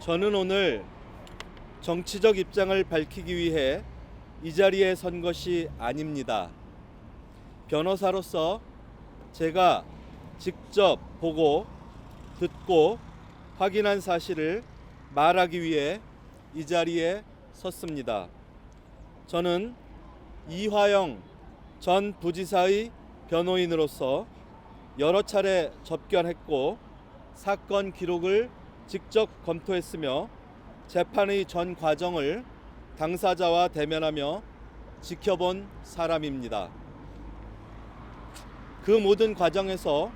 저는 오늘 정치적 입장을 밝히기 위해 이 자리에 선 것이 아닙니다. 변호사로서 제가 직접 보고 듣고 확인한 사실을 말하기 위해 이 자리에 섰습니다. 저는 이화영 전 부지사의 변호인으로서 여러 차례 접견했고 사건 기록을 직접 검토했으며 재판의 전 과정을 당사자와 대면하며 지켜본 사람입니다. 그 모든 과정에서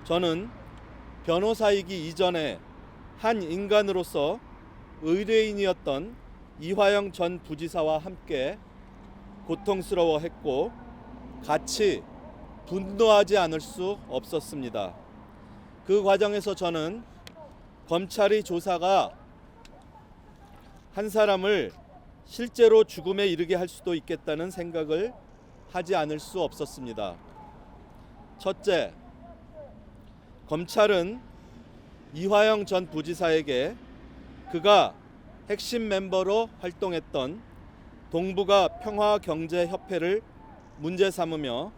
저는 변호사이기 이전에 한 인간으로서 의뢰인이었던 이화영 전 부지사와 함께 고통스러워했고 같이 분노하지 않을 수 없었습니다. 그 과정에서 저는 검찰의 조사가 한 사람을 실제로 죽음에 이르게 할 수도 있겠다는 생각을 하지 않을 수 없었습니다. 첫째, 검찰은 이화영 전 부지사에게 그가 핵심 멤버로 활동했던 동북아 평화경제협회를 문제 삼으며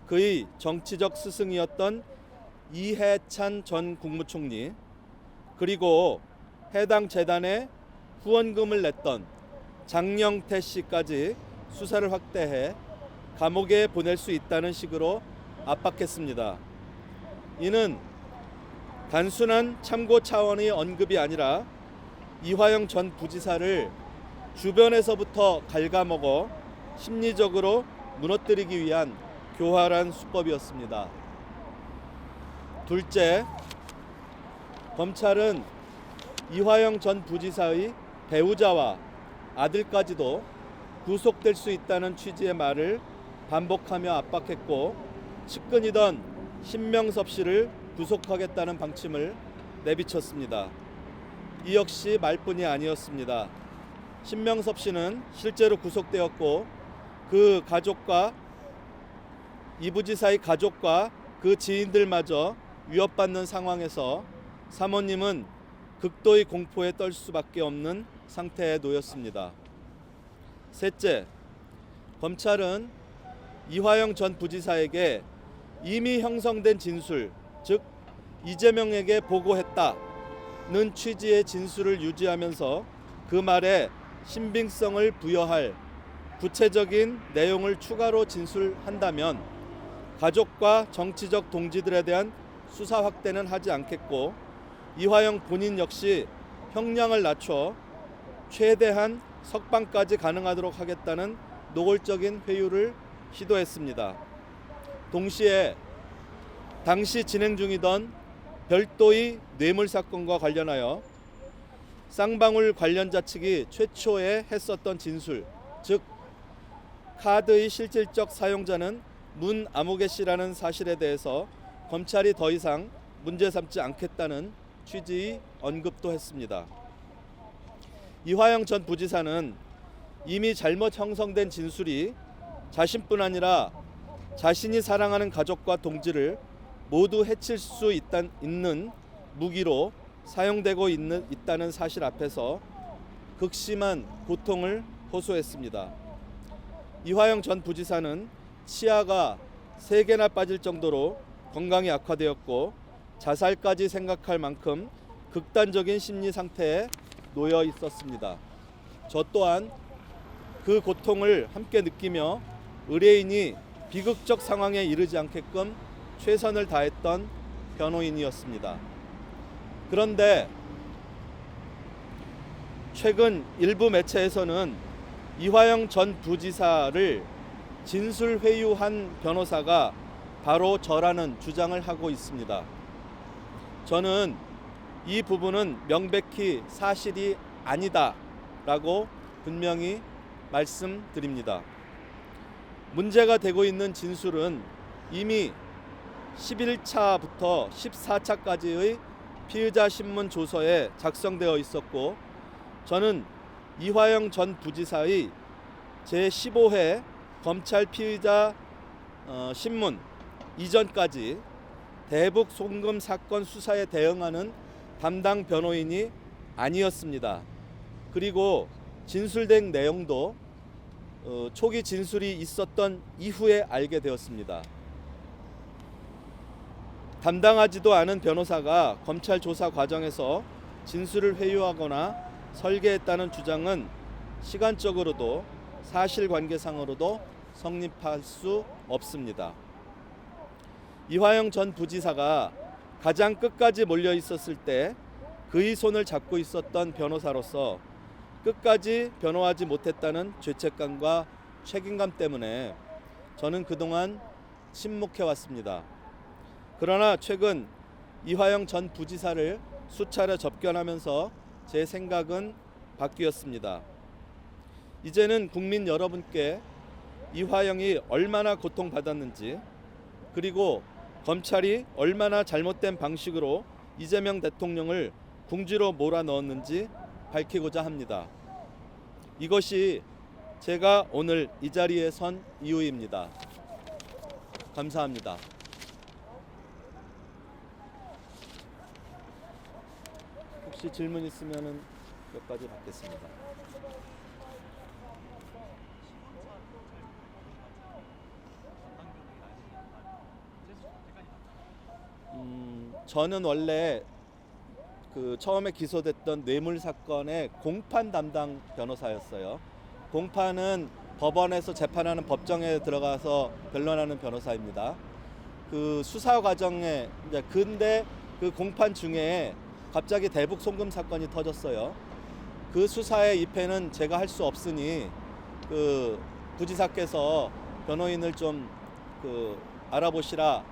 그의 정치적 스승이었던 이해찬 전 국무총리 그리고 해당 재단에 후원금을 냈던 장영태 씨까지 수사를 확대해 감옥에 보낼 수 있다는 식으로 압박했습니다. 이는 단순한 참고 차원의 언급이 아니라 이화영 전 부지사를 주변에서부터 갉아먹어 심리적으로 무너뜨리기 위한 교활한 수법이었습니다. 둘째, 검찰은 이화영 전 부지사의 배우자와 아들까지도 구속될 수 있다는 취지의 말을 반복하며 압박했고 측근이던 신명섭 씨를 구속하겠다는 방침을 내비쳤습니다. 이 역시 말뿐이 아니었습니다. 신명섭 씨는 실제로 구속되었고 그 가족과 이 부지사의 가족과 그 지인들마저 위협받는 상황에서 사모님은 극도의 공포에 떨 수밖에 없는 상태에 놓였습니다. 셋째, 검찰은 이화영 전 부지사에게 이미 형성된 진술, 즉 이재명에게 보고했다는 취지의 진술을 유지하면서 그 말에 신빙성을 부여할 구체적인 내용을 추가로 진술한다면 가족과 정치적 동지들에 대한 수사 확대는 하지 않겠고 이화영 본인 역시 형량을 낮춰 최대한 석방까지 가능하도록 하겠다는 노골적인 회유를 시도했습니다. 동시에 당시 진행 중이던 별도의 뇌물 사건과 관련하여 쌍방울 관련자 측이 최초에 했었던 진술, 즉 카드의 실질적 사용자는 문아무개 씨라는 사실에 대해서 검찰이 더 이상 문제 삼지 않겠다는 취지의 언급도 했습니다. 이화영 전 부지사는 이미 잘못 형성된 진술이 자신뿐 아니라 자신이 사랑하는 가족과 동지를 모두 해칠 수 있는 무기로 사용되고 있다는 사실 앞에서 극심한 고통을 호소했습니다. 이화영 전 부지사는 치아가 3개나 빠질 정도로 건강이 악화되었고 자살까지 생각할 만큼 극단적인 심리 상태에 놓여 있었습니다. 저 또한 그 고통을 함께 느끼며 의뢰인이 비극적 상황에 이르지 않게끔 최선을 다했던 변호인이었습니다. 그런데 최근 일부 매체에서는 이화영 전 부지사를 진술 회유한 변호사가 바로 저라는 주장을 하고 있습니다. 저는 이 부분은 명백히 사실이 아니다라고 분명히 말씀드립니다. 문제가 되고 있는 진술은 이미 11차부터 14차까지의 피의자 신문 조서에 작성되어 있었고 저는 이화영 전 부지사의 제15회 검찰 피의자 신문 이전까지 대북 송금 사건 수사에 대응하는 담당 변호인이 아니었습니다. 그리고 진술된 내용도 초기 진술이 있었던 이후에 알게 되었습니다. 담당하지도 않은 변호사가 검찰 조사 과정에서 진술을 회유하거나 설계했다는 주장은 시간적으로도 사실관계상으로도 성립할 수 없습니다. 이화영 전 부지사가 가장 끝까지 몰려 있었을 때 그의 손을 잡고 있었던 변호사로서 끝까지 변호하지 못했다는 죄책감과 책임감 때문에 저는 그동안 침묵해 왔습니다. 그러나 최근 이화영 전 부지사를 수차례 접견하면서 제 생각은 바뀌었습니다. 이제는 국민 여러분께 이화영이 얼마나 고통받았는지, 그리고 검찰이 얼마나 잘못된 방식으로 이재명 대통령을 궁지로 몰아넣었는지 밝히고자 합니다. 이것이 제가 오늘 이 자리에 선 이유입니다. 감사합니다. 혹시 질문 있으면 몇 가지 받겠습니다. 저는 원래 처음에 기소됐던 뇌물 사건의 공판 담당 변호사였어요. 공판은 법원에서 재판하는 법정에 들어가서 변론하는 변호사입니다. 그 수사 과정에 근데 그 공판 중에 갑자기 대북 송금 사건이 터졌어요. 그 수사의 입회는 제가 할 수 없으니 그 부지사께서 변호인을 좀 알아보시라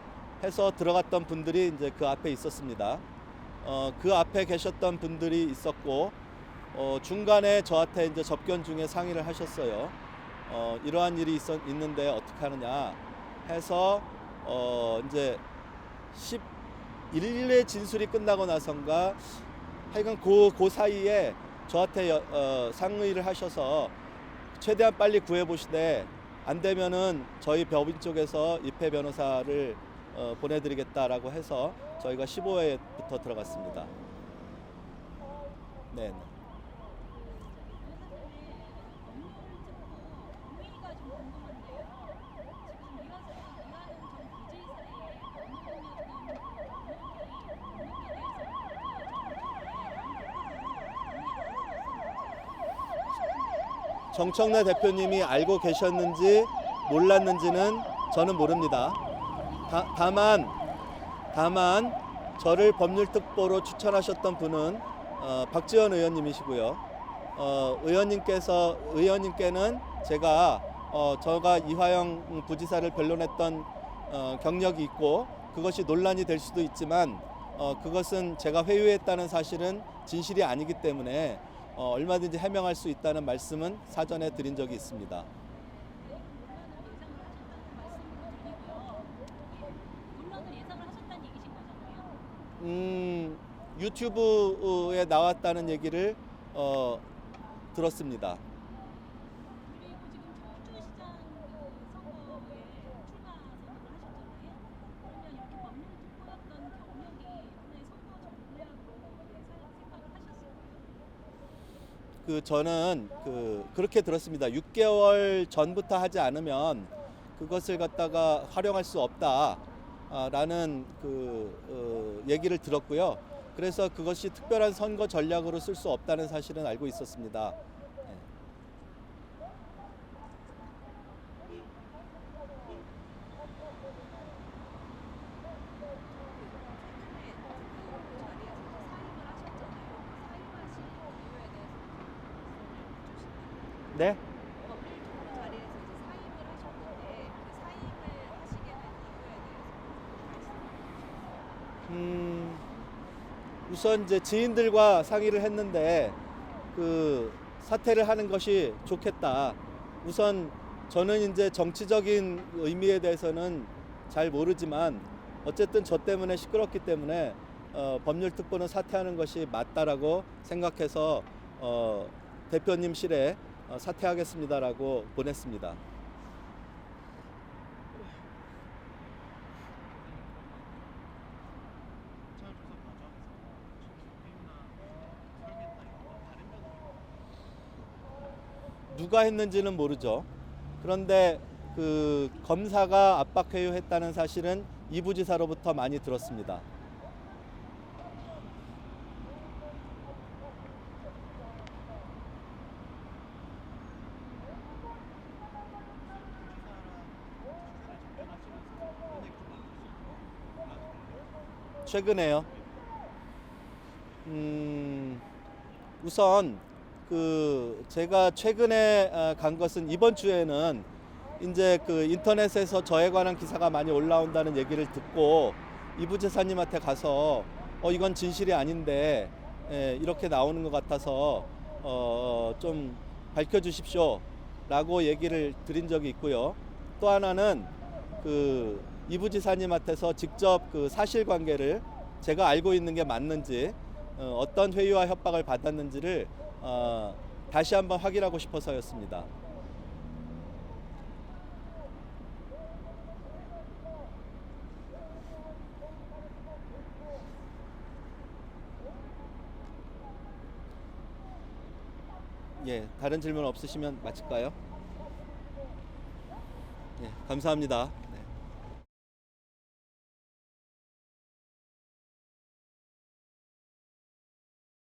해서 들어갔던 분들이 이제 그 앞에 있었습니다. 그 앞에 계셨던 분들이 있었고 중간에 저한테 이제 접견 중에 상의를 하셨어요. 이러한 일이 있는데 어떻게 하느냐 해서 이제 11일의 진술이 끝나고 나선가 하여간 그 사이에 저한테 상의를 하셔서 최대한 빨리 구해보시되 안 되면은 저희 법인 쪽에서 입회 변호사를 보내드리겠다라고 해서 저희가 15회부터 들어갔습니다. 네. 정청래 대표님이 알고 계셨는지 몰랐는지는 저는 모릅니다. 다만 저를 법률특보로 추천하셨던 분은 박지원 의원님이시고요. 의원님께는 제가 이화영 부지사를 변론했던 경력이 있고 그것이 논란이 될 수도 있지만 그것은 제가 회유했다는 사실은 진실이 아니기 때문에 얼마든지 해명할 수 있다는 말씀은 사전에 드린 적이 있습니다. 유튜브에 나왔다는 얘기를 들었습니다. 저는 그렇게 들었습니다. 6개월 전부터 하지 않으면 그것을 갖다가 활용할 수 없다라는 얘기를 들었고요. 그래서 그것이 특별한 선거 전략으로 쓸 수 없다는 사실은 알고 있었습니다. 네? 우선 이제 지인들과 상의를 했는데 사퇴를 하는 것이 좋겠다. 우선 저는 이제 정치적인 의미에 대해서는 잘 모르지만 어쨌든 저 때문에 시끄럽기 때문에 법률특보는 사퇴하는 것이 맞다라고 생각해서 대표님실에 사퇴하겠습니다라고 보냈습니다. 누가 했는지는 모르죠. 그런데 그 검사가 압박 회유했다는 사실은 이 부지사로부터 많이 들었습니다. 최근에요. 우선 그 제가 최근에 간 것은 이번 주에는 이제 그 인터넷에서 저에 관한 기사가 많이 올라온다는 얘기를 듣고 이부지사님한테 가서 이건 진실이 아닌데 이렇게 나오는 것 같아서 좀 밝혀주십시오라고 얘기를 드린 적이 있고요. 또 하나는 그 이부지사님한테서 직접 그 사실관계를 제가 알고 있는 게 맞는지 어떤 회유와 협박을 받았는지를 다시 한번 확인하고 싶어서였습니다. 예, 다른 질문 없으시면 마칠까요? 예, 감사합니다.